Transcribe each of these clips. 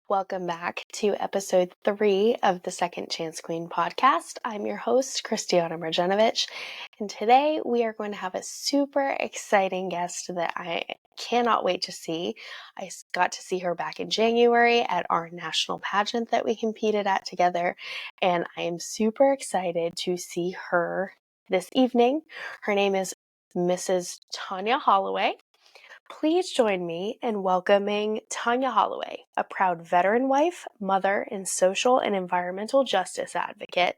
Welcome back to episode 3 of the Second Chance Queen podcast. I'm your host, Christiana Marjanovic, and today we are going to have a super exciting guest that I cannot wait to see. I got to see her back in January at our national pageant that we competed at together, and I am super excited to see her this evening. Her name is Mrs. Tanya Holloway. Please join me in welcoming Tanya Holloway, a proud veteran wife, mother, and social and environmental justice advocate.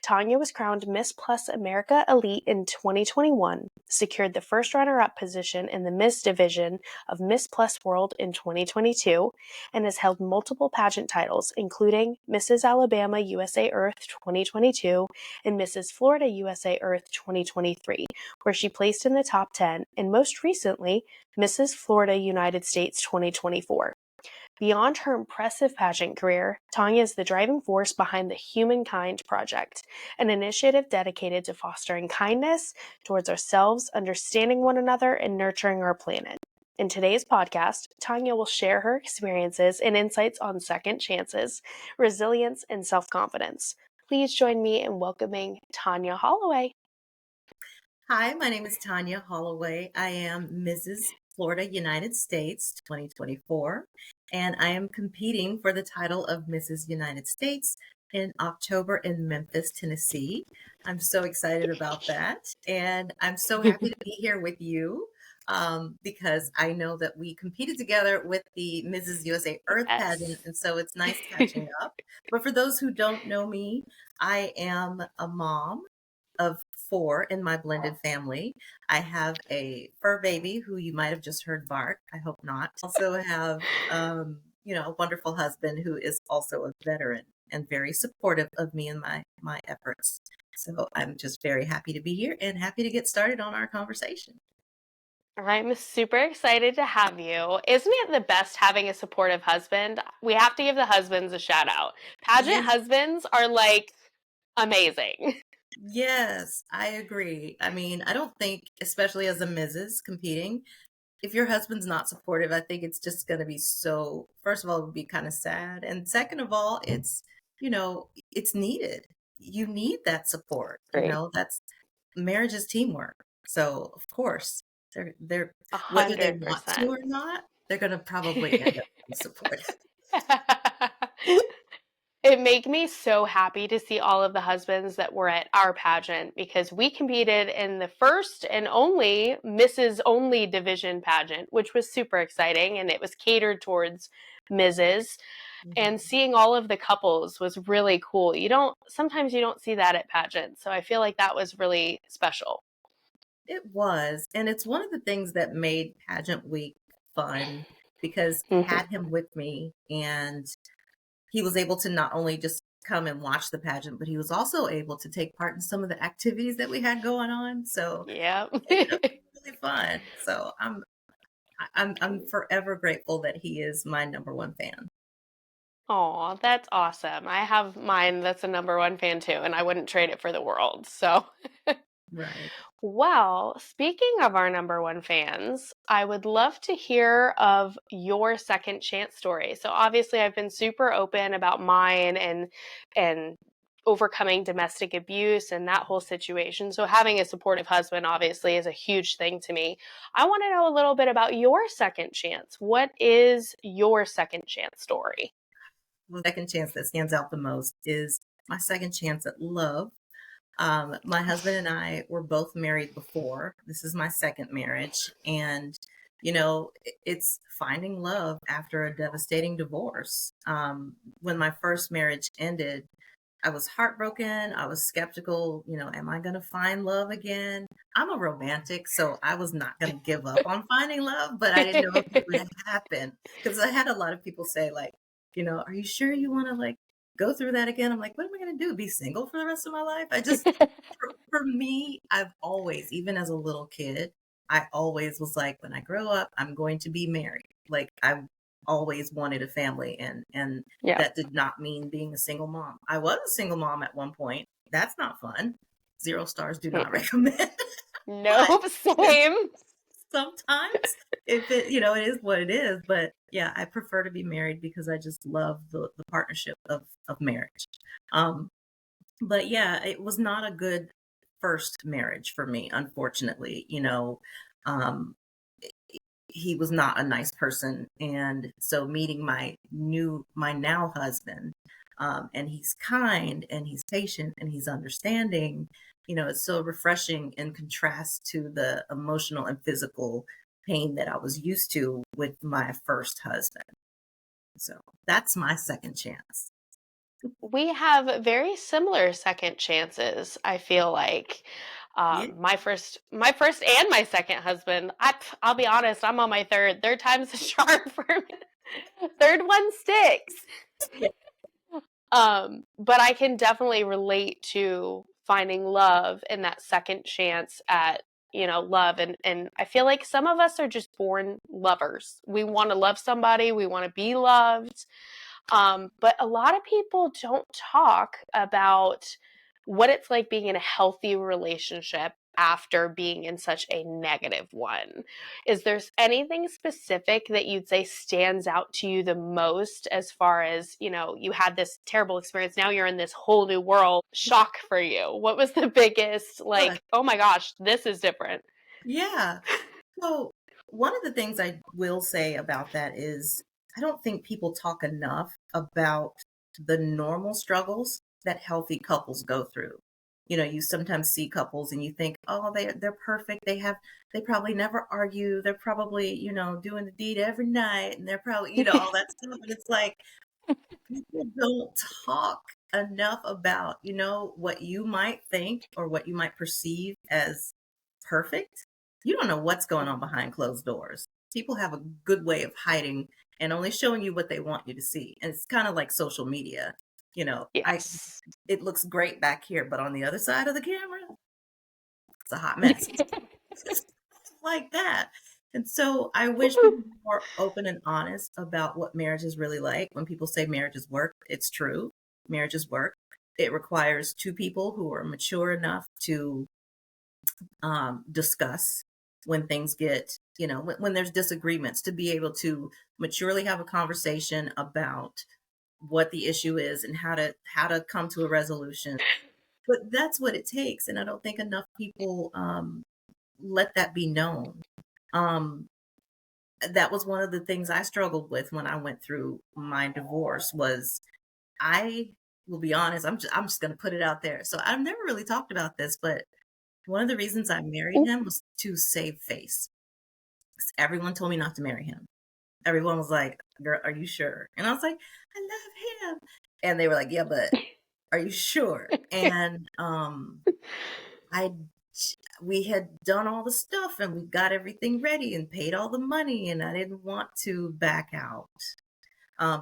Tanya was crowned Miss Plus America Elite in 2021, secured the first runner-up position in the Miss Division of Miss Plus World in 2022, and has held multiple pageant titles, including Mrs. Alabama USA Earth 2022 and Mrs. Florida USA Earth 2023, where she placed in the top 10, and most recently, Mrs. Florida United States 2024. Beyond her impressive pageant career, Tanya is the driving force behind the Humankind Project, an initiative dedicated to fostering kindness towards ourselves, understanding one another, and nurturing our planet. In today's podcast, Tanya will share her experiences and insights on second chances, resilience, and self-confidence. Please join me in welcoming Tanya Holloway. Hi, my name is Tanya Holloway. I am Mrs. Florida United States 2024, and I am competing for the title of Mrs. United States in October in Memphis, Tennessee. I'm so excited about that, and I'm so happy to be here with you because I know that we competed together with the Mrs. USA Earth pageant, and so it's nice catching up. But for those who don't know me, I am a mom of 4 in my blended family. I have a fur baby who you might have just heard bark. I hope not. Also have, a wonderful husband who is also a veteran and very supportive of me and my efforts. So I'm just very happy to be here and happy to get started on our conversation. I'm super excited to have you. Isn't it the best having a supportive husband? We have to give the husbands a shout out. Pageant husbands are like amazing. Yes, I agree. I mean, I don't think, especially as a Mrs. competing, if your husband's not supportive, I think it's just going to be so, first of all, it would be kind of sad. And second of all, it's needed. You need that support. Great. That's marriage is teamwork. So of course, they're whether they want to 100%. or not, they're going to probably end up being supportive. It made me so happy to see all of the husbands that were at our pageant because we competed in the first and only Mrs. Only Division pageant, which was super exciting, and it was catered towards Mrs. And seeing all of the couples was really cool. Sometimes you don't see that at pageants, so I feel like that was really special. It was, and it's one of the things that made pageant week fun because I had him with me, and he was able to not only just come and watch the pageant, but he was also able to take part in some of the activities that we had going on. So yeah, it was really fun. So I'm forever grateful that he is my number one fan. Oh, that's awesome. I have mine that's a number one fan too, and I wouldn't trade it for the world. So Right. Well, speaking of our number one fans, I would love to hear of your second chance story. So obviously I've been super open about mine and overcoming domestic abuse and that whole situation. So having a supportive husband obviously is a huge thing to me. I want to know a little bit about your second chance. What is your second chance story? The second chance that stands out the most is my second chance at love. My husband and I were both married before. This is my second marriage. And, it's finding love after a devastating divorce. When my first marriage ended, I was heartbroken. I was skeptical, am I going to find love again? I'm a romantic, so I was not going to give up on finding love, but I didn't know if it would happen because I had a lot of people say like, are you sure you want to go through that again? I'm like, what am I going to do? Be single for the rest of my life? I just, for me, I've always, even as a little kid, I always was like, when I grow up, I'm going to be married. Like I always wanted a family, and that did not mean being a single mom. I was a single mom at one point. That's not fun. 0 stars, do not recommend. Nope, same. sometimes if it, it is what it is. But yeah, I prefer to be married because I just love the partnership of marriage. Um, but yeah, it was not a good first marriage for me, unfortunately. Um, he was not a nice person, and so meeting my now husband, and he's kind and he's patient and he's understanding. It's so refreshing in contrast to the emotional and physical pain that I was used to with my first husband. So that's my second chance. We have very similar second chances, I feel like. Yeah. My first and my second husband, I'll be honest, I'm on my third. Third time's a charm for me. Third one sticks. But I can definitely relate to finding love in that second chance at, love. And I feel like some of us are just born lovers. We want to love somebody, we want to be loved. But a lot of people don't talk about what it's like being in a healthy relationship after being in such a negative one. Is there anything specific that you'd say stands out to you the most as far as, you had this terrible experience, now you're in this whole new world, shock for you? What was the biggest, Good. like, oh my gosh, this is different? Yeah. So, one of the things I will say about that is I don't think people talk enough about the normal struggles that healthy couples go through. You sometimes see couples and you think, "Oh, they're perfect. They probably never argue. They're probably, doing the deed every night and they're probably, all that stuff." And it's like people don't talk enough about, what you might think or what you might perceive as perfect. You don't know what's going on behind closed doors. People have a good way of hiding and only showing you what they want you to see. And it's kind of like social media. I Yes. it looks great back here, but on the other side of the camera, it's a hot mess. It's like that. And so I wish people were more open and honest about what marriage is really like. When people say marriage is work, it's true. Marriage is work. It requires two people who are mature enough to discuss when things get, when there's disagreements, to be able to maturely have a conversation about what the issue is and how to come to a resolution. But that's what it takes, and I don't think enough people let that be known. Um, that was one of the things I struggled with when I went through my divorce. Was I will be honest, I'm just going to put it out there. So I've never really talked about this, but one of the reasons I married him was to save face. Everyone told me not to marry him. Everyone was like, "Girl, are you sure?" And I was like, "I love him." And they were like, "Yeah, but are you sure?" And I we had done all the stuff and we got everything ready and paid all the money, and I didn't want to back out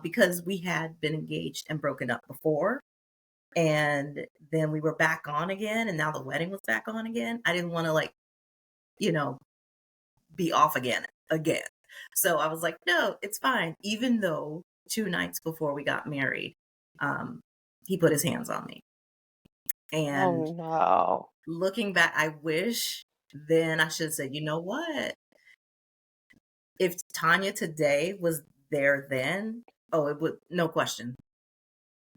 because we had been engaged and broken up before, and then we were back on again, and now the wedding was back on again. I didn't want to, like, you know be off again. So I was like, no, it's fine. Even though 2 nights before we got married, um, he put his hands on me. Oh And no. looking back, I wish then I should have said, you know what? If Tanya today was there then, oh, it would, no question.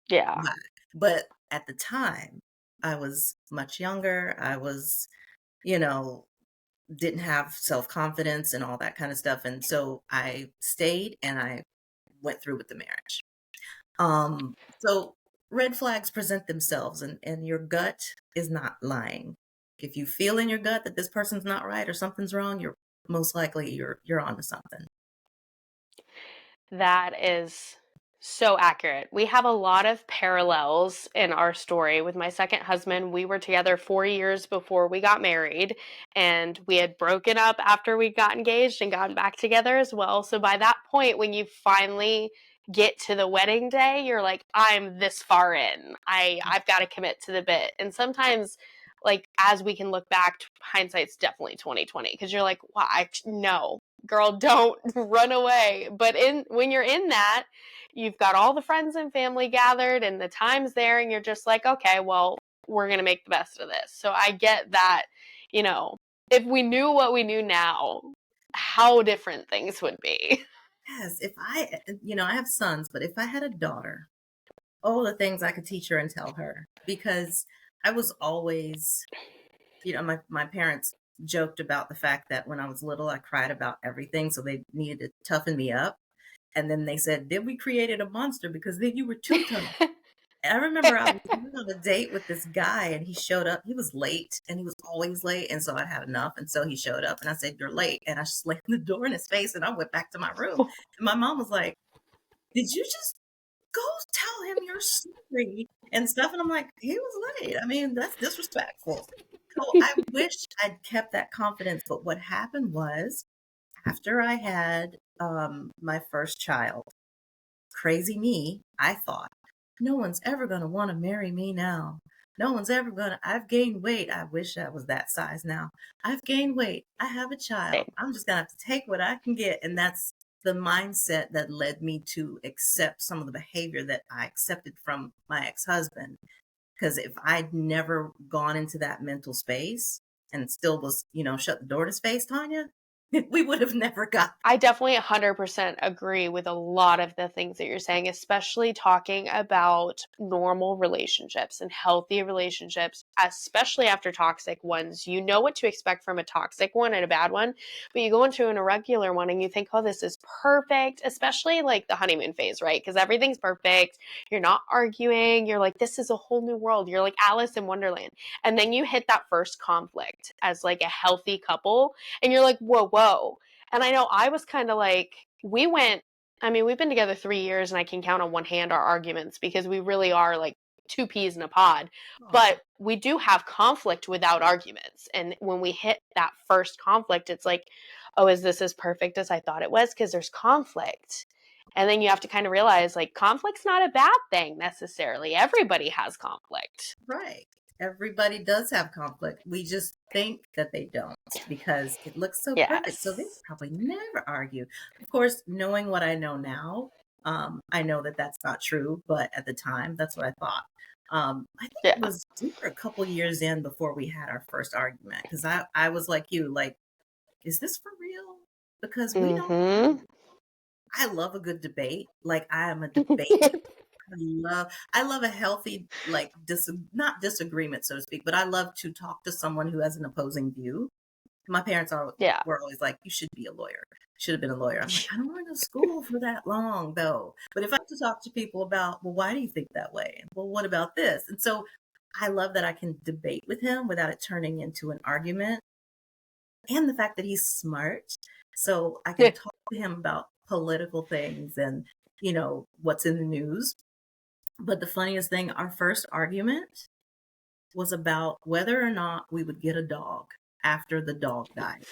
Yeah. But, but at the time, I was much younger. I was, you know, didn't have self-confidence and all that kind of stuff. And so I stayed and I went through with the marriage. So red flags present themselves, and your gut is not lying. If you feel in your gut that this person's not right or something's wrong, you're most likely you're onto something. That is so accurate. We have a lot of parallels in our story. With my second husband, we were together 4 years before we got married, and we had broken up after we got engaged and gotten back together as well. So by that point, when you finally get to the wedding day, you're like, I'm this far in. I've got to commit to the bit. And sometimes, like, as we can look back, hindsight's definitely 2020, because you're like, well, no, girl, don't run away. But when you're in that, you've got all the friends and family gathered and the time's there, and you're just like, okay, well, we're going to make the best of this. So I get that, you know, if we knew what we knew now, how different things would be. Yes, if I have sons, but if I had a daughter, all the things I could teach her and tell her, because I was always, my parents joked about the fact that when I was little, I cried about everything, so they needed to toughen me up. And then they said, then we created a monster because then you were too tough. And I remember I was on a date with this guy and he showed up. He was late and he was always late. And so I had enough. And so he showed up and I said, you're late. And I slammed the door in his face and I went back to my room. And my mom was like, did you just go tell him you're sorry and stuff? And I'm like, he was late. I mean, that's disrespectful. So I wish I'd kept that confidence. But what happened was after I had my first child, crazy me, I thought, no one's ever going to want to marry me now. No one's ever going to. I've gained weight. I wish I was that size now. I've gained weight. I have a child. I'm just going to have to take what I can get. And that's the mindset that led me to accept some of the behavior that I accepted from my ex-husband. Because if I'd never gone into that mental space and still was, shut the door to his face, Tanya, we would have never got. I definitely 100% agree with a lot of the things that you're saying, especially talking about normal relationships and healthy relationships, especially after toxic ones. You know what to expect from a toxic one and a bad one, but you go into an irregular one and you think, oh, this is perfect, especially like the honeymoon phase, right? Because everything's perfect. You're not arguing. You're like, this is a whole new world. You're like Alice in Wonderland. And then you hit that first conflict as like a healthy couple and you're like, whoa, whoa. And I know I was kind of like, we've been together 3 years and I can count on one hand our arguments because we really are like two peas in a pod. But we do have conflict without arguments. And when we hit that first conflict, it's like, oh, is this as perfect as I thought it was? Because there's conflict. And then you have to kind of realize like conflict's not a bad thing necessarily. Everybody has conflict. Right. Everybody does have conflict. We just think that they don't because it looks so perfect. So they Yes. probably never argue. Of course, knowing what I know now, I know that that's not true, but at the time, that's what I thought. I think it Yeah. was we were a couple years in before we had our first argument because I was like you, like, is this for real? Because we don't. Mm-hmm. I love a good debate. Like I am a debate. I love a healthy not disagreement, so to speak, but I love to talk to someone who has an opposing view. My parents Yeah. were always like, you should be a lawyer. Should have been a lawyer. I'm like, I don't want to go to school for that long though. But if I have to talk to people about, well, why do you think that way? And, well, what about this? And so I love that I can debate with him without it turning into an argument. And the fact that he's smart. So I can talk to him about political things and, what's in the news. But the funniest thing, our first argument was about whether or not we would get a dog after the dog died.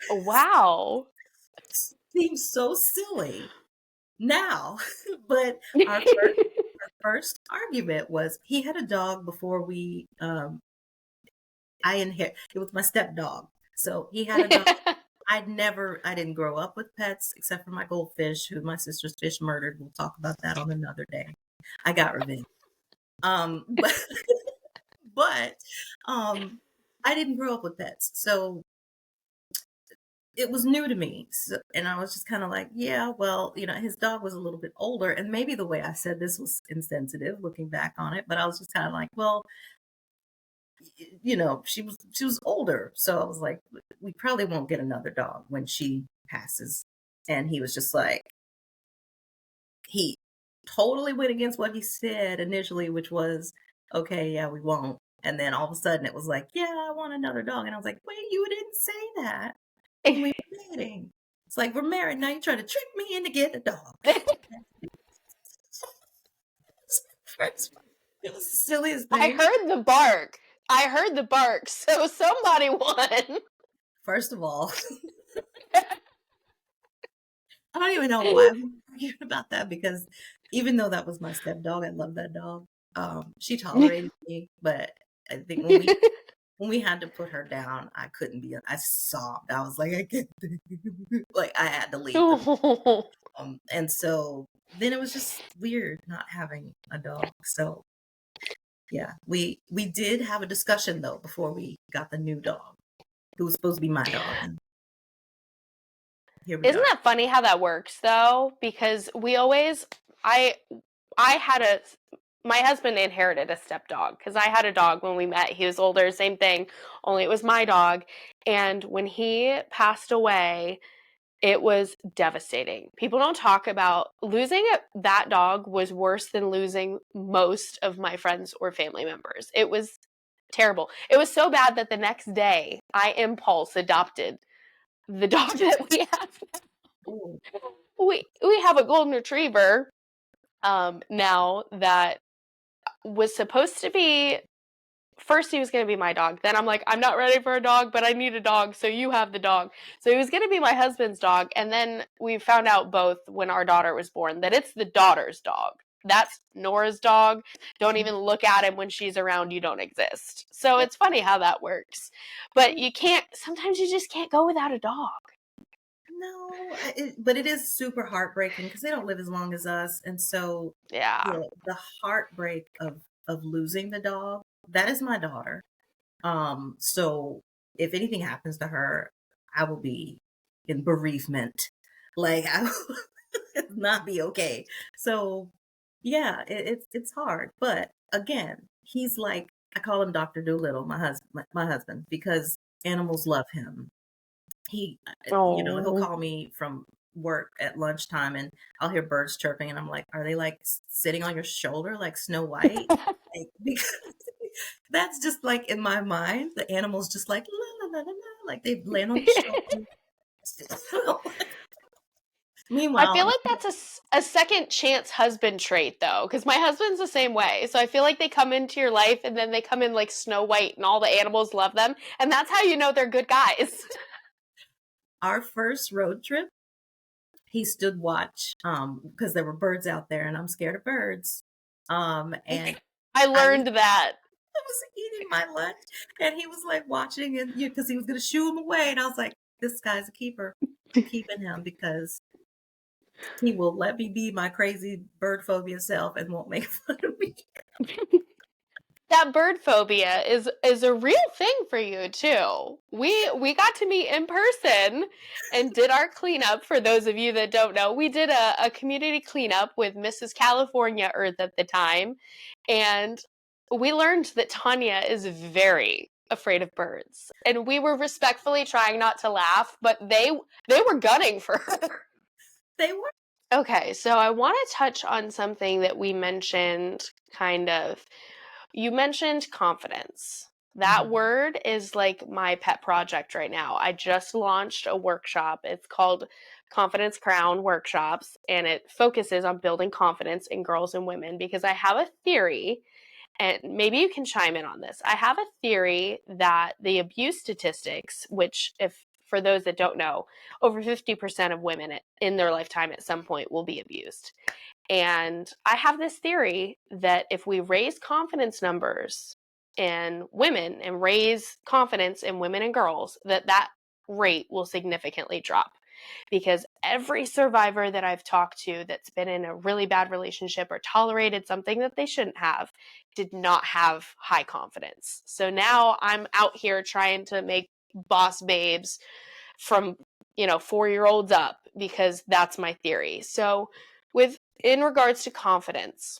Wow. Seems so silly now, but our first argument was he had a dog before we it was my stepdog. So he had a dog. I didn't grow up with pets except for my goldfish, who my sister's fish murdered. We'll talk about that on another day. I got revenge. But but I didn't grow up with pets, so it was new to me. So, and I was just kind of like, yeah, well, his dog was a little bit older, and maybe the way I said this was insensitive, looking back on it. But I was just kind of like, well, she was older, so I was like, we probably won't get another dog when she passes. And he was just like, he totally went against what he said initially, which was, okay, yeah, we won't. And then all of a sudden it was like, yeah, I want another dog. And I was like, wait, you didn't say that when we were dating. It's like, we're married now. You're trying to trick me into getting a dog. It was the silliest thing. I heard the bark. So somebody won. First of all, I don't even know why we argued about that because even though that was my stepdog, I love that dog. She tolerated me, but I think when we had to put her down, I couldn't be. I sobbed. I was like, I can't. Like I had to leave them. And so then it was just weird not having a dog. So yeah, we did have a discussion though before we got the new dog, who was supposed to be my dog. Here we Isn't are. that funny how that works though? Because we always, I had my husband inherited a step dog because I had a dog when we met. He was older, same thing, only it was my dog. And when he passed away, it was devastating. People don't talk about losing that dog was worse than losing most of my friends or family members. It was terrible. It was so bad that the next day I impulse adopted the dog that we have. Ooh. We have a golden retriever now that was supposed to be first he was going to be my dog. Then I'm like, I'm not ready for a dog, but I need a dog, so you have the dog. So he was going to be my husband's dog, and then we found out both when our daughter was born that it's the daughter's dog. That's Nora's dog. Don't even look at him when she's around. You don't exist. So it's funny how that works. But you can't, sometimes you just can't go without a dog. No, but it is super heartbreaking because they don't live as long as us, and so Yeah. the heartbreak of losing the dog, that is my daughter. So if anything happens to her, I will be in bereavement. Like I will not be okay. So yeah, it's hard. But again, he's like, I call him Dr. Doolittle, my husband, because animals love him. He, he'll Oh. call me from work at lunchtime and I'll hear birds chirping and I'm like, are they like sitting on your shoulder like Snow White? Like, because that's just like in my mind, the animals just like la la la la la, like they land on your shoulder. I feel Meanwhile, like that's a second chance husband trait though, because my husband's the same way. So I feel like they come into your life and then they come in like Snow White and all the animals love them. And that's how you know they're good guys. our first road trip, he stood watch because there were birds out there and I'm scared of birds. And I I was learned that. I was eating my lunch and he was like watching and because he was going to shoo him away. And I was like, this guy's a keeper. I'm keeping him because he will let me be my crazy bird phobia self and won't make fun of me. That bird phobia is a real thing for you too. We got to meet in person and did our cleanup. For those of you that don't know, we did a community cleanup with Mrs. California Earth at the time, and we learned that Tanya is very afraid of birds. And we were respectfully trying not to laugh, but they were gunning for her. They were. Okay, so I want to touch on something that we mentioned kind of. You mentioned confidence. That Mhm. word is like my pet project right now. I just launched a workshop. It's called Confidence Crown Workshops, and it focuses on building confidence in girls and women because I have a theory, and maybe you can chime in on this. I have a theory that the abuse statistics, which, if for those that don't know, over 50% of women in their lifetime at some point will be abused. And I have this theory that if we raise confidence numbers in women and raise confidence in women and girls, that rate will significantly drop. Because every survivor that I've talked to that's been in a really bad relationship or tolerated something that they shouldn't have did not have high confidence. So now I'm out here trying to make boss babes from 4-year-olds up because that's my theory. So with in regards to confidence,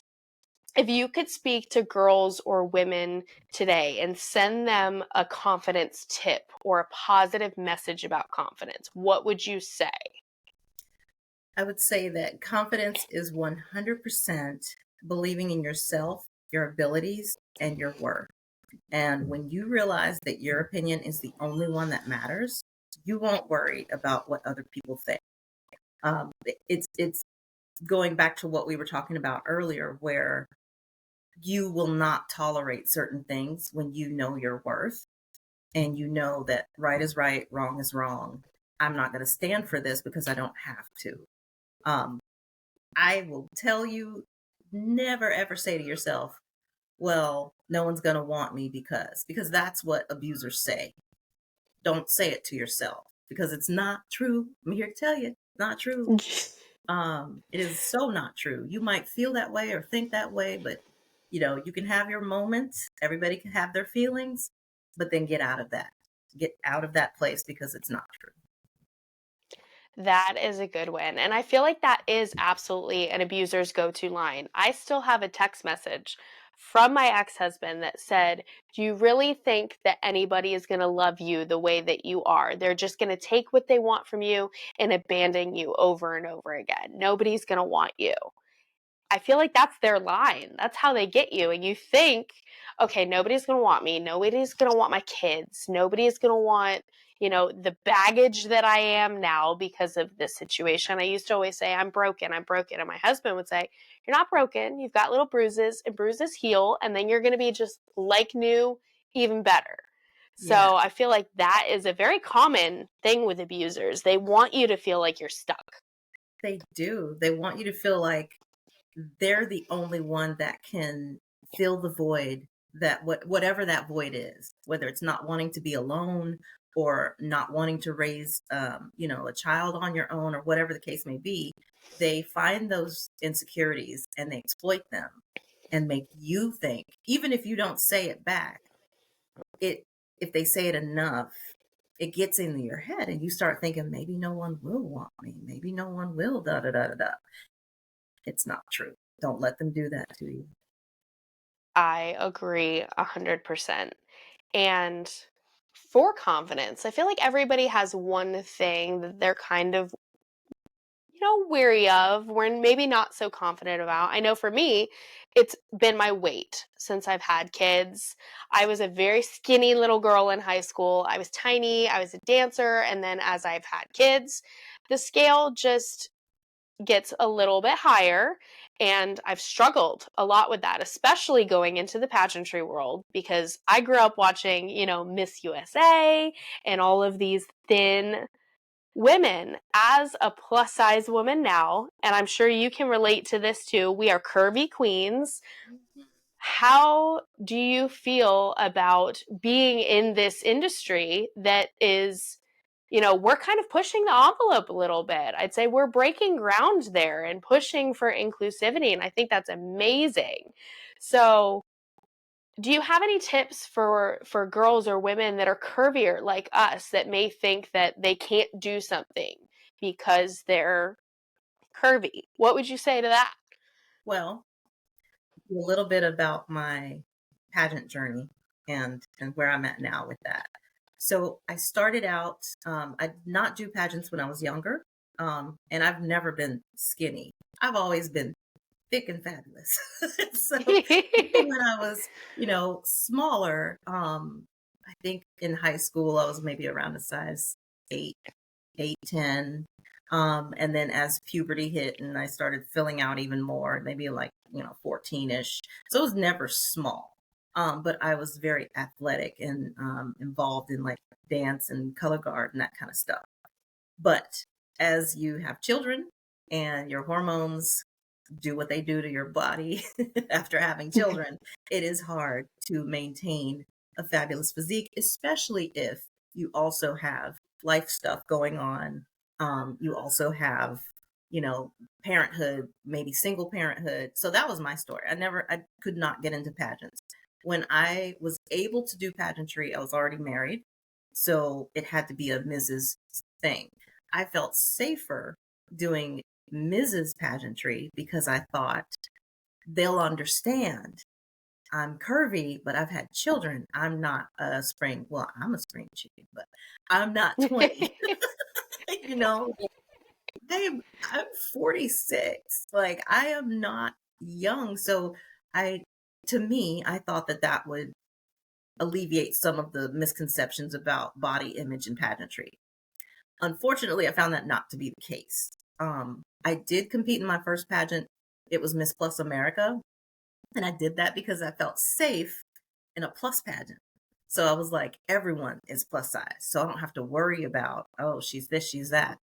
if you could speak to girls or women today and send them a confidence tip or a positive message about confidence, what would you say? I would say that confidence is 100% believing in yourself, your abilities, and your worth. And when you realize that your opinion is the only one that matters, you won't worry about what other people think. It's going back to what we were talking about earlier, where you will not tolerate certain things when you know your worth and you know that right is right, wrong is wrong. I'm not going to stand for this because I don't have to. Um, I will tell you, never ever say to yourself, well, no one's going to want me because that's what abusers say. Don't say it to yourself because it's not true. I'm here to tell you, it's not true. It is so not true. You might feel that way or think that way, but you can have your moments. Everybody can have their feelings, but then get out of that. Get out of that place because it's not true. That is a good win. And I feel like that is absolutely an abuser's go to line. I still have a text message from my ex husband that said, "Do you really think that anybody is going to love you the way that you are? They're just going to take what they want from you and abandon you over and over again. Nobody's going to want you." I feel like that's their line. That's how they get you. And you think, okay, nobody's going to want me. Nobody's going to want my kids. Nobody's going to want, the baggage that I am now because of this situation. I used to always say, I'm broken. I'm broken. And my husband would say, you're not broken. You've got little bruises, and bruises heal. And then you're going to be just like new, even better. So Yeah, I feel like that is a very common thing with abusers. They want you to feel like you're stuck. they do. They want you to feel like they're the only one that can fill the void, that whatever that void is, whether it's not wanting to be alone or not wanting to raise a child on your own, or whatever the case may be. They find those insecurities and they exploit them and make you think, even if you don't say it back, it if they say it enough, it gets into your head and you start thinking, maybe no one will want me, maybe no one will da da da da da. It's not true. Don't let them do that to you. I agree 100%. And for confidence, I feel like everybody has one thing that they're kind of, weary of, we're maybe not so confident about. I know for me, it's been my weight since I've had kids. I was a very skinny little girl in high school. I was tiny, I was a dancer. And then as I've had kids, the scale just gets a little bit higher. And I've struggled a lot with that, especially going into the pageantry world, because I grew up watching, Miss USA and all of these thin women. As a plus size woman now, and I'm sure you can relate to this too, we are curvy queens. How do you feel about being in this industry that is, we're kind of pushing the envelope a little bit? I'd say we're breaking ground there and pushing for inclusivity, and I think that's amazing. So, do you have any tips for girls or women that are curvier like us that may think that they can't do something because they're curvy? What would you say to that? Well, a little bit about my pageant journey and where I'm at now with that. So I started out, I did not do pageants when I was younger, and I've never been skinny. I've always been thick and fabulous. So even when I was, smaller, I think in high school I was maybe around a size 8, 8, 10. And then as puberty hit and I started filling out even more, maybe like, 14-ish. So it was never small. But I was very athletic and involved in like dance and color guard and that kind of stuff. But as you have children and your hormones do what they do to your body after having children, it is hard to maintain a fabulous physique, especially if you also have life stuff going on. You also have, parenthood, maybe single parenthood. So that was my story. I could not get into pageants. When I was able to do pageantry, I was already married. So it had to be a Mrs. thing. I felt safer doing Mrs. pageantry because I thought they'll understand. I'm curvy, but I've had children. I'm not a spring. Well, I'm a spring chicken, but I'm not 20. you know, I'm 46. Like I am not young. So I, to me, I thought that would alleviate some of the misconceptions about body image and pageantry. Unfortunately, I found that not to be the case. I did compete in my first pageant. It was Miss Plus America. And I did that because I felt safe in a plus pageant. So I was like, everyone is plus size. So I don't have to worry about, oh, she's this, she's that.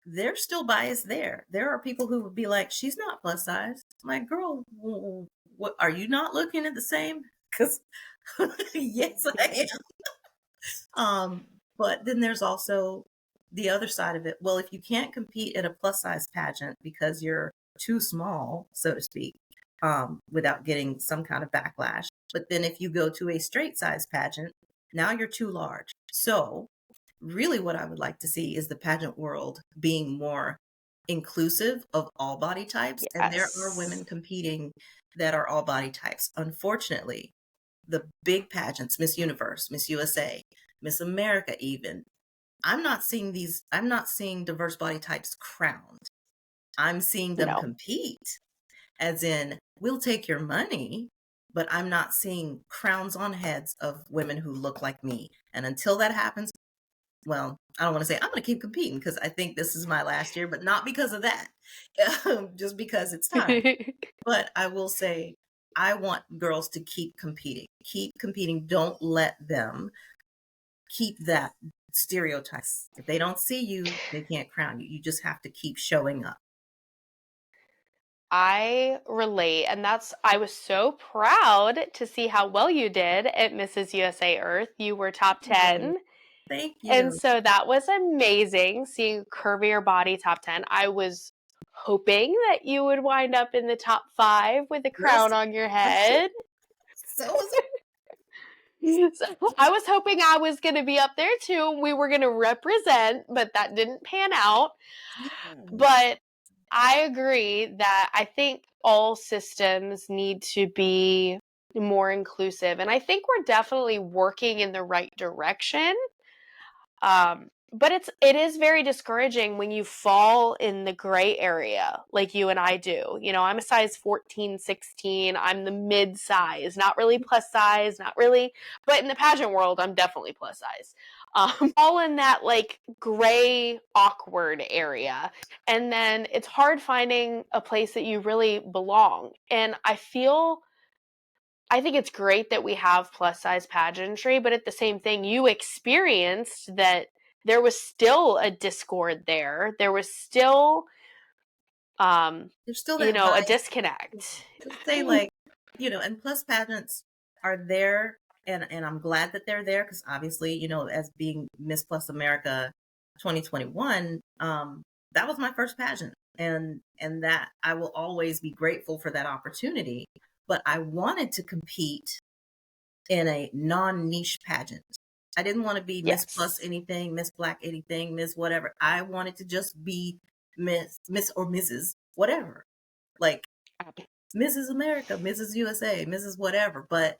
There's still bias there. There are people who would be like, she's not plus size. I'm like, girl, what are you not looking at the same? Because yes, I am. But then there's also the other side of it. Well, if you can't compete in a plus size pageant because you're too small, so to speak, without getting some kind of backlash. But then if you go to a straight size pageant, now you're too large. So really what I would like to see is the pageant world being more inclusive of all body types. And there are Yes. women competing that are all body types. Unfortunately, the big pageants, Miss Universe, Miss USA, Miss America, even, I'm not seeing diverse body types crowned. I'm seeing them No. compete, as in, we'll take your money, but I'm not seeing crowns on heads of women who look like me. And until that happens, well, I don't want to say I'm going to keep competing because I think this is my last year, but not because of that, just because it's time. But I will say, I want girls to keep competing. Keep competing. Don't let them keep that stereotypes. If they don't see you, they can't crown you. You just have to keep showing up. I relate, and I was so proud to see how well you did at Mrs. USA Earth. You were top Oh, 10. thank And you. so that was amazing seeing Curvier Body top 10. I was hoping that you would wind up in the top 5 with a crown Listen, on your head. so was So I was hoping I was going to be up there too. We were going to represent, but that didn't pan out. yes. But I agree that I think all systems need to be more inclusive. And I think we're definitely working in the right direction. But it is very discouraging when you fall in the gray area like you and I do. You know, I'm a size 14, 16. I'm the mid size, not really plus size, not really, but in the pageant world, I'm definitely plus size. All in that like gray, awkward area. And then it's hard finding a place that you really belong. And I think it's great that we have plus size pageantry, but at the same thing, you experienced that there was still a discord there. There was still, um, There's still that a bias. disconnect. Let's say, like, and plus pageants are there, and I'm glad that they're there because obviously, as being Miss Plus America 2021, that was my first pageant, and that I will always be grateful for that opportunity. But I wanted to compete in a non-niche pageant. I didn't want to be Miss Plus Yes. anything, Miss Black anything, Miss whatever. I wanted to just be Miss or Mrs. whatever. Like Mrs. America, Mrs. USA, Mrs. whatever, but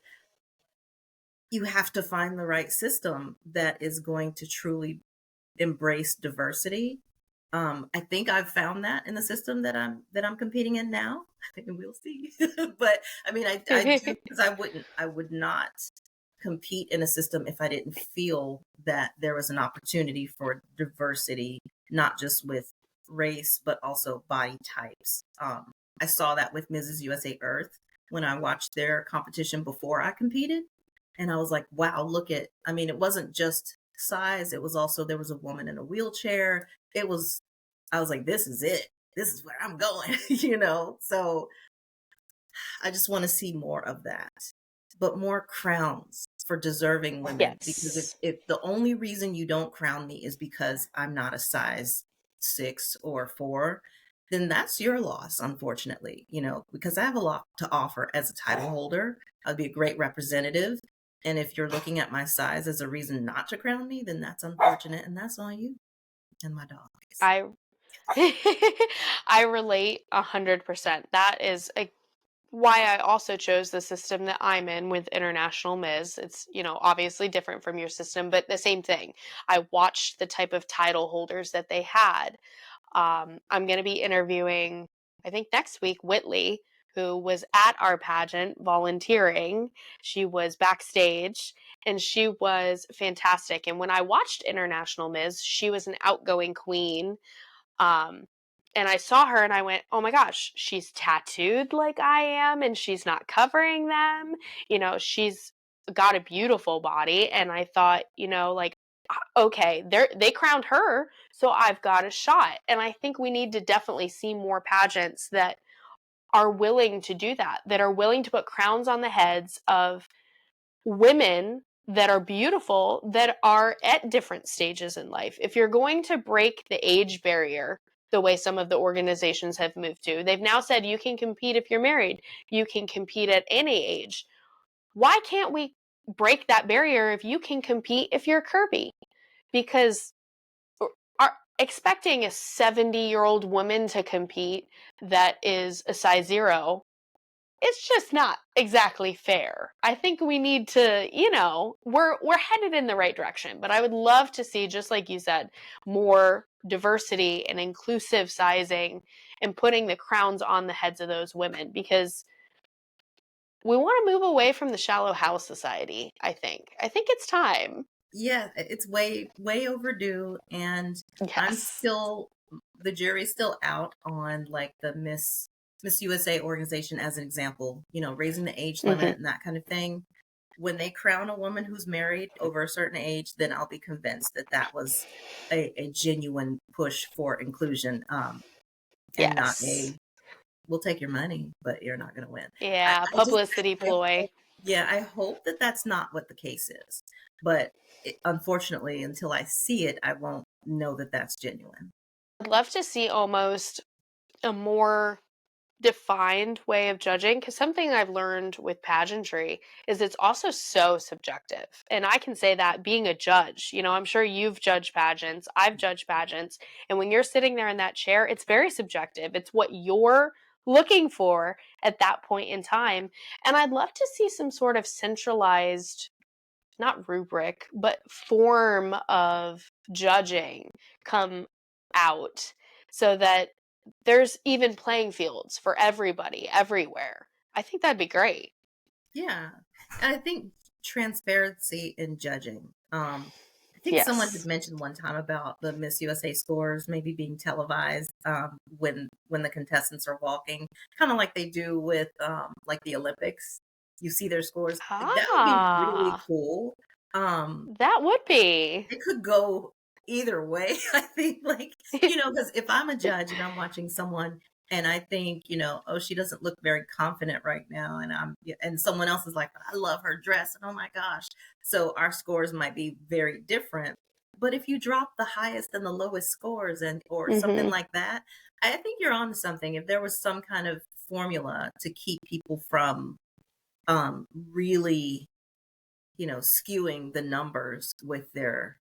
you have to find the right system that is going to truly embrace diversity. I think I've found that in the system that I'm competing in now, and we'll see. But I mean, I do because I would not compete in a system if I didn't feel that there was an opportunity for diversity, not just with race but also body types. I saw that with Mrs. USA Earth when I watched their competition before I competed, and I was like, wow, look at. I mean, it wasn't just size; it was also there was a woman in a wheelchair. It was. I was like, this is it. This is where I'm going. So I just want to see more of that, but more crowns for deserving women. Because if, Yes. if the only reason you don't crown me is because I'm not a size 6 or 4, then that's your loss, unfortunately, because I have a lot to offer as a title holder. I'd be a great representative. And if you're looking at my size as a reason not to crown me, then that's unfortunate. And that's on you and my dogs. I I relate 100%. That is why I also chose the system that I'm in with International Ms. It's, obviously different from your system, but the same thing. I watched the type of title holders that they had. I'm going to be interviewing, I think next week, Whitley, who was at our pageant volunteering. She was backstage and she was fantastic. And when I watched International Ms., she was an outgoing queen. Um, and I saw her and I went, oh my gosh, she's tattooed like I am and she's not covering them. She's got a beautiful body. And I thought, like, okay, they crowned her, so I've got a shot. And I think we need to definitely see more pageants that are willing to do that, that are willing to put crowns on the heads of women that are beautiful, that are at different stages in life. If you're going to break the age barrier, the way some of the organizations have moved to, they've now said you can compete if you're married, you can compete at any age. Why can't we break that barrier if you can compete if you're curvy? because expecting a 70-year-old woman to compete that is a size 0, it's just not exactly fair. I think we need to, we're headed in the right direction, but I would love to see, just like you said, more diversity and inclusive sizing and putting the crowns on the heads of those women, because we want to move away from the shallow house society, I think. I think it's time. Yeah, it's way, way overdue. And Yes. the jury's still out on like the Miss USA organization as an example, raising the age Mm-hmm. limit and that kind of thing. When they crown a woman who's married over a certain age, then I'll be convinced that that was a genuine push for inclusion, and not Yes. we'll take your money, but you're not going to win. Yeah, I just, publicity I ploy. hope, yeah, I hope that that's not what the case is. But unfortunately, until I see it, I won't know that that's genuine. I'd love to see almost a more defined way of judging, because something I've learned with pageantry is it's also so subjective. And I can say that being a judge, I'm sure you've judged pageants, I've judged pageants, and when you're sitting there in that chair, it's very subjective. It's what you're looking for at that point in time. And I'd love to see some sort of centralized, not rubric, but form of judging come out, so that there's even playing fields for everybody everywhere. I think that'd be great. Yeah. And I think transparency in judging. I think someone had Yes. mentioned one time about the Miss USA scores maybe being televised, when the contestants are walking, kind of like they do with like the Olympics. You see their scores. That would be really Ah, cool. Um, that would be. it could go either way. I think, like, because if I'm a judge and I'm watching someone and I think, oh, she doesn't look very confident right now, and and someone else is like, I love her dress, and oh my gosh. So our scores might be very different. But if you drop the highest and the lowest scores and or something Mm-hmm. like that, I think you're on to something. If there was some kind of formula to keep people from really, skewing the numbers with their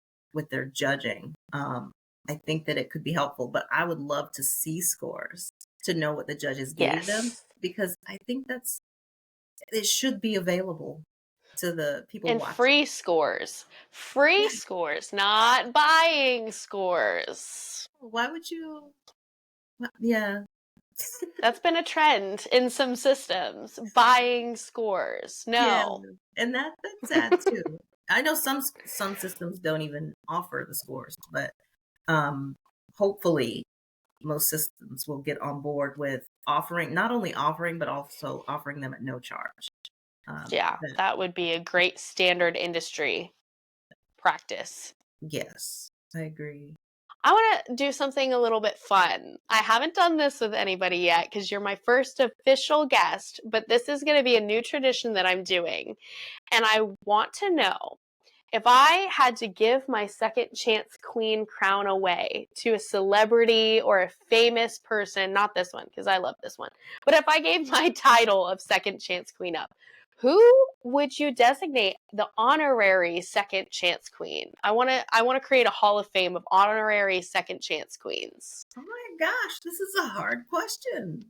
judging. I think that it could be helpful, but I would love to see scores to know what the judges gave them, Yes. because I think it should be available to the people And watching. free scores. Free Yeah. scores, not buying scores. Why would you? Yeah. That's been a trend in some systems. Buying scores. Yeah. No. And that's sad too. I know some systems don't even offer the scores, but um hopefully most systems will get on board with offering, not only offering, but also offering them at no charge. Yeah, That, that would be a great standard industry practice. yes, I agree. I want to do something a little bit fun. I haven't done this with anybody yet because you're my first official guest, but this is going to be a new tradition that I'm doing. And I want to know, if I had to give my second chance queen crown away to a celebrity or a famous person, not this one because I love this one, but if I gave my title of second chance queen up, who would you designate the honorary second chance queen? I want to create a hall of fame of honorary second chance queens. Oh my gosh, this is a hard question.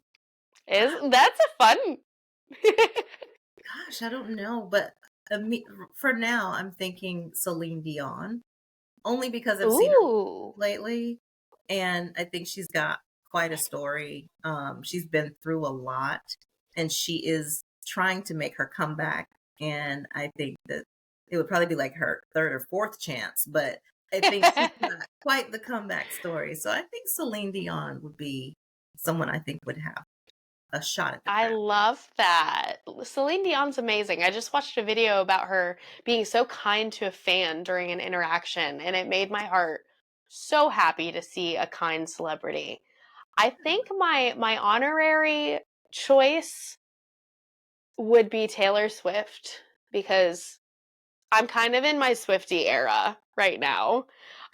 Is that's a fun. Gosh, I don't know, but for now, I'm thinking Celine Dion, only because I've seen her Ooh. lately, and I think she's got quite a story. She's been through a lot, and she is trying to make her comeback. And I think that it would probably be like her third or fourth chance, but I think she's got quite the comeback story. So I think Celine Dion would be someone I think would have a shot at the I crown. love that. Celine Dion's amazing. I just watched a video about her being so kind to a fan during an interaction, and it made my heart so happy to see a kind celebrity. I think my honorary choice would be Taylor Swift, because I'm kind of in my Swiftie era right now.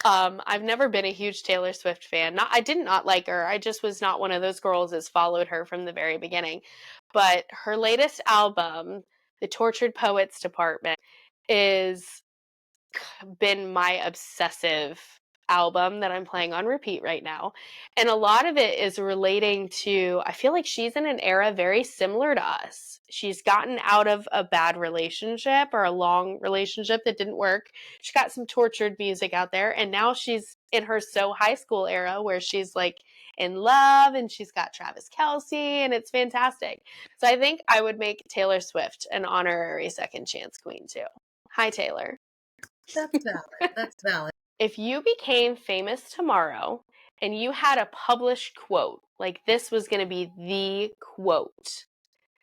I've never been a huge Taylor Swift fan. I did not like her. I just was not one of those girls that's followed her from the very beginning. But her latest album, The Tortured Poets Department, is been my obsessive album that I'm playing on repeat right now. And a lot of it is relating to, I feel like she's in an era very similar to us. She's gotten out of a bad relationship or a long relationship that didn't work. She got some tortured music out there, and now she's in her so high school era where she's like in love and she's got Travis Kelce, and it's fantastic. So I think I would make Taylor Swift an honorary second chance queen too. Hi, Taylor. That's valid. That's valid. If you became famous tomorrow and you had a published quote, like this was going to be the quote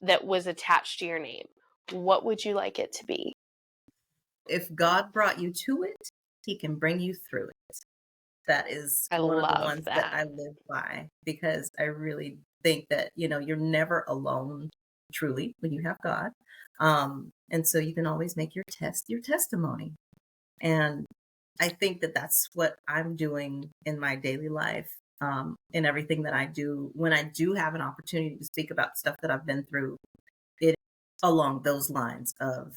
that was attached to your name, what would you like it to be? If God brought you to it, he can bring you through it. That is I one of the love ones that that. I live by, because I really think that, you're never alone truly when you have God. And so you can always make your testimony. And I think that that's what I'm doing in my daily life, in everything that I do. When I do have an opportunity to speak about stuff that I've been through, it along those lines of,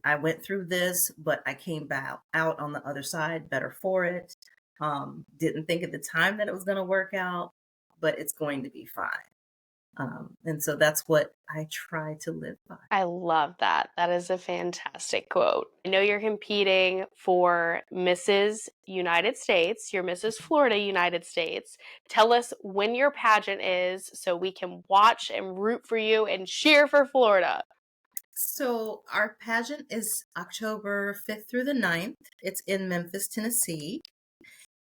I went through this, but I came back out on the other side better for it. Didn't think at the time that it was going to work out, but it's going to be fine. And so that's what I try to live by. I love that. That is a fantastic quote. I know you're competing for Mrs. United States, you're Mrs. Florida United States. Tell us when your pageant is so we can watch and root for you and cheer for Florida. So our pageant is October 5th through the 9th. It's in Memphis, Tennessee,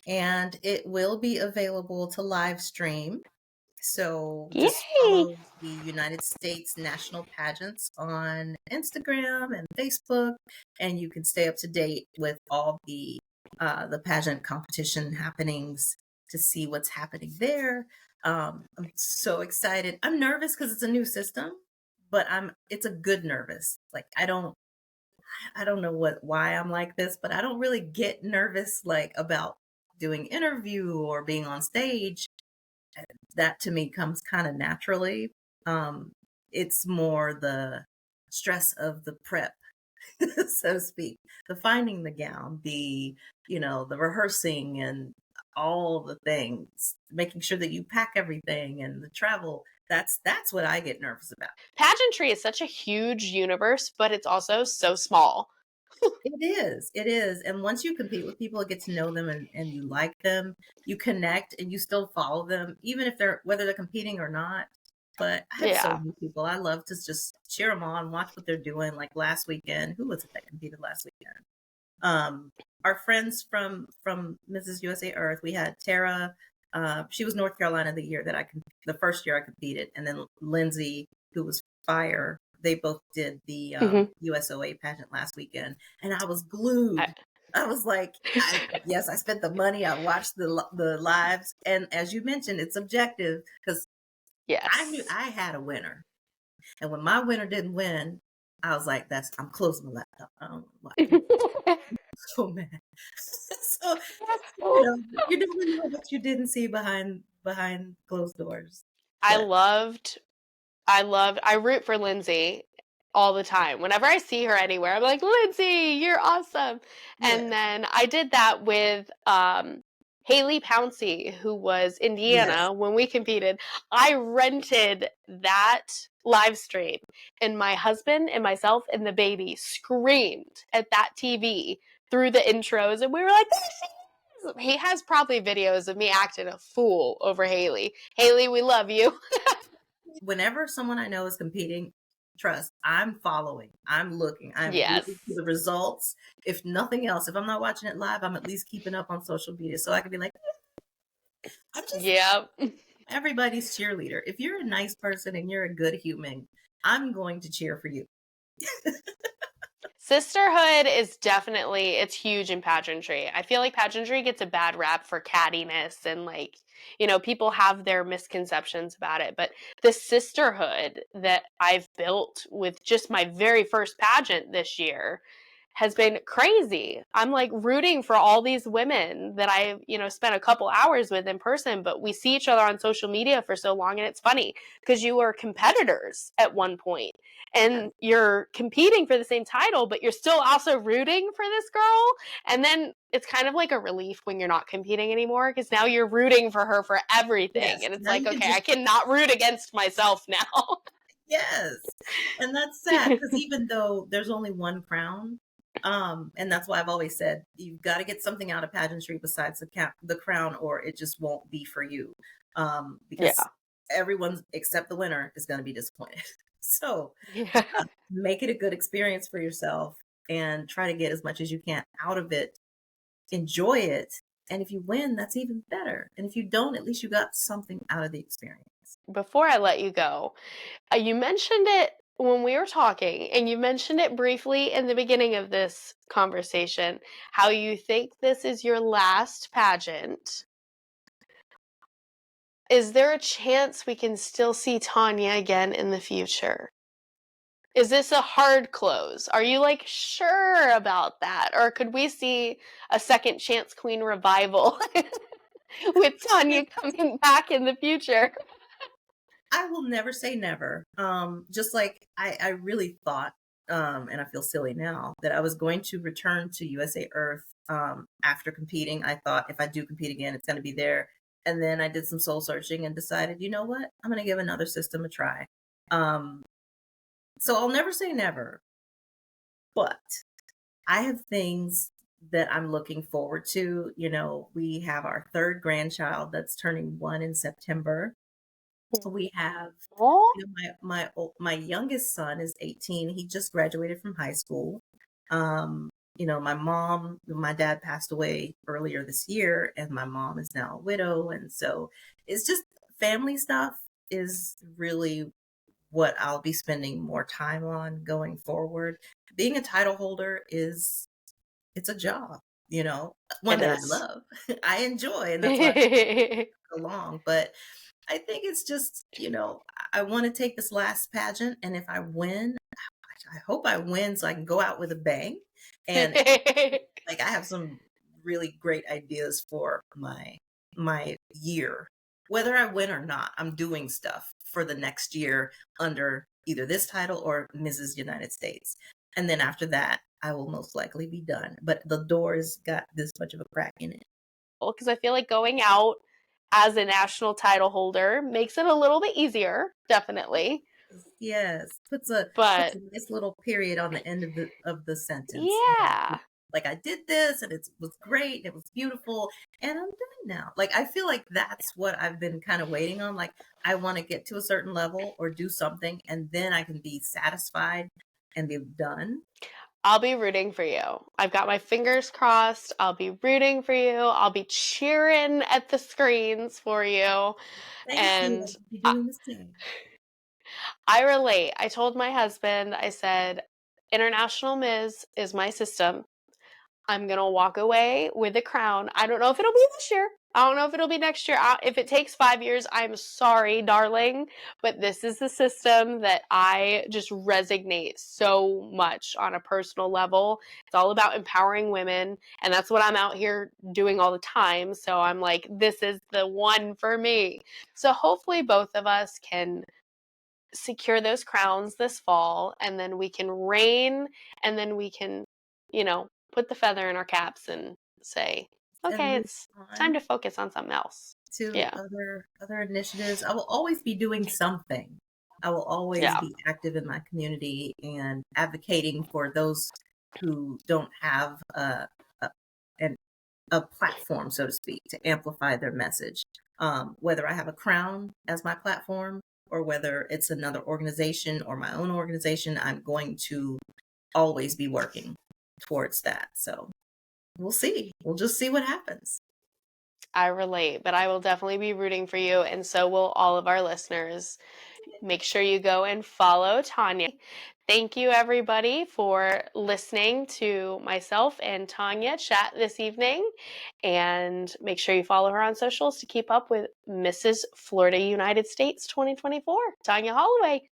and it will be available to live stream. So just Yay! follow the United States National Pageants on Instagram and Facebook, and you can stay up to date with all the pageant competition happenings to see what's happening there. I'm so excited. I'm nervous because it's a new system, but it's a good nervous. Like I don't know why I'm like this, but I don't really get nervous like about doing interview or being on stage. That to me comes kind of naturally. It's more the stress of the prep, so to speak, the finding the gown, the rehearsing and all the things, making sure that you pack everything and the travel. That's what I get nervous about. Pageantry is such a huge universe, but it's also so small. It is. It is. And once you compete with people, get to know them and you like them, you connect and you still follow them, even if whether they're competing or not. But I have so Yeah. many people. I love to just cheer them on, watch what they're doing. Like last weekend, who was it that competed last weekend? Our friends from Mrs. USA Earth, we had Tara. She was North Carolina the first year I competed, and then Lindsay, who was fire. They both did the USOA pageant last weekend, and I was glued. I was like, yes, I spent the money. I watched the lives, and as you mentioned, it's subjective because Yes. I knew I had a winner, and when my winner didn't win, I was like, I'm closing the laptop. I don't know why. So mad. So you never know what you didn't see behind closed doors. I But loved I root for Lindsay all the time. Whenever I see her anywhere, I'm like, Lindsay, you're awesome. And yes, then I did that with Haley Pouncey, who was yes. Indiana when we competed. I rented that live stream, and my husband and myself and the baby screamed at that TV through the intros, and we were like, he has probably videos of me acting a fool over Haley. Haley, we love you. Whenever someone I know is competing, trust, I'm following. I'm looking. I'm Yes. rooting for the results. If nothing else, if I'm not watching it live, I'm at least keeping up on social media so I can be like, I'm just Yep. everybody's cheerleader. If you're a nice person and you're a good human, I'm going to cheer for you. Sisterhood is definitely, it's huge in pageantry. I feel like pageantry gets a bad rap for cattiness and like, people have their misconceptions about it. But the sisterhood that I've built with just my very first pageant this year has been crazy. I'm like rooting for all these women that I, spent a couple hours with in person, but we see each other on social media for so long. And it's funny because you were competitors at one point. and you're competing for the same title, but you're still also rooting for this girl. And then it's kind of like a relief when you're not competing anymore, because now you're rooting for her for everything. Yes. And it's Now like, you can okay, I just cannot root against myself now. yes. And that's sad because even though there's only one crown, and that's why I've always said you've got to get something out of pageantry besides the crown, or it just won't be for you. Because Yeah. everyone except the winner is going to be disappointed. So Yeah. make it a good experience for yourself and try to get as much as you can out of it. Enjoy it. And if you win, that's even better. And if you don't, at least you got something out of the experience. Before I let you go, you mentioned it when we were talking, and you mentioned it briefly in the beginning of this conversation, how you think this is your last pageant. Is there a chance we can still see Tanya again in the future? Is this a hard close? Are you like sure about that? Or could we see a second chance queen revival with Tanya coming back in the future? I will never say never. Just like I really thought, and I feel silly now, that I was going to return to USA Earth after competing. I thought if I do compete again, it's going to be there. And then I did some soul searching and decided, you know what? I'm going to give another system a try. Um, so I'll never say never, but I have things that I'm looking forward to. You know, we have our third grandchild that's turning 1 in September. We have, Oh, you know, my youngest son is 18. He just graduated from high school. You know, my dad passed away earlier this year, and my mom is now a widow, and so it's just family stuff is really what I'll be spending more time on going forward. Being a title holder it's a job, you know, one it that I is. love. I enjoy, and that's why I along. But I think it's just, you know, I want to take this last pageant, and if I win, I hope I win so I can go out with a bang. And like I have some really great ideas for my year. Whether I win or not, I'm doing stuff for the next year under either this title or Mrs. United States. And then after that, I will most likely be done. But the door's got this much of a crack in it. Because I feel like going out as a national title holder makes it a little bit easier, definitely. Yes, puts But a nice little period on the end of the sentence. You know, yeah, like I did this and it was great and it was beautiful and I'm done now. Like I feel like that's what I've been kind of waiting on. Like I want to get to a certain level or do something and then I can be satisfied and be done. I'll be rooting for you. I've got my fingers crossed. I'll be rooting for you. I'll be cheering at the screens for you. Thank you. And I'll be doing the same. I relate. I told my husband, I said, International Ms. is my system. I'm going to walk away with a crown. I don't know if it'll be this year. I don't know if it'll be next year. If it takes 5 years, I'm sorry, darling, but this is the system that I just resonate so much on a personal level. It's all about empowering women, and that's what I'm out here doing all the time. So I'm like, this is the one for me. So hopefully both of us can secure those crowns this fall, and then we can reign, and then we can, put the feather in our caps and say, And okay, move it's time on to focus on something else. to Yeah. other initiatives. I will always be doing something. I will always Yeah. be active in my community and advocating for those who don't have a, an, a platform, so to speak, to amplify their message. Whether I have a crown as my platform or whether it's another organization or my own organization, I'm going to always be working towards that. So we'll see. We'll just see what happens. I relate, but I will definitely be rooting for you, and so will all of our listeners. Make sure you go and follow Tanya. Thank you, everybody, for listening to myself and Tanya chat this evening. And make sure you follow her on socials to keep up with Mrs. Florida United States 2024, Tanya Holloway.